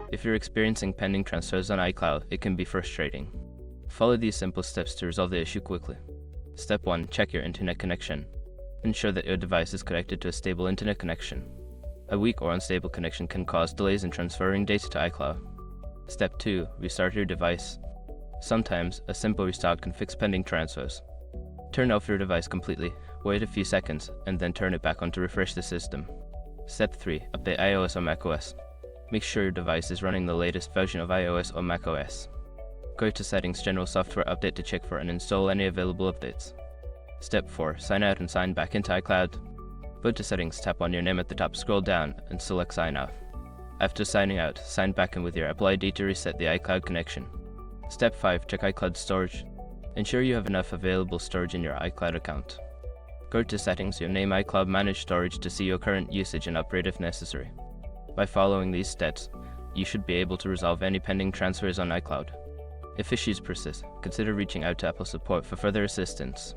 If you're experiencing pending transfers on iCloud, it can be frustrating. Follow these simple steps to resolve the issue quickly. Step 1. Check your internet connection. Ensure that your device is connected to a stable internet connection. A weak or unstable connection can cause delays in transferring data to iCloud. Step 2. Restart your device. Sometimes, a simple restart can fix pending transfers. Turn off your device completely, wait a few seconds, and then turn it back on to refresh the system. Step 3. Update iOS or macOS. Make sure your device is running the latest version of iOS or macOS. Go to Settings, General Software Update to check for and install any available updates. Step 4. Sign out and sign back into iCloud. Go to Settings, tap on your name at the top, scroll down, and select Sign Out. After signing out, sign back in with your Apple ID to reset the iCloud connection. Step 5. Check iCloud storage. Ensure you have enough available storage in your iCloud account. Go to Settings, your name iCloud Manage Storage to see your current usage and upgrade if necessary. By following these steps, you should be able to resolve any pending transfers on iCloud. If issues persist, consider reaching out to Apple support for further assistance.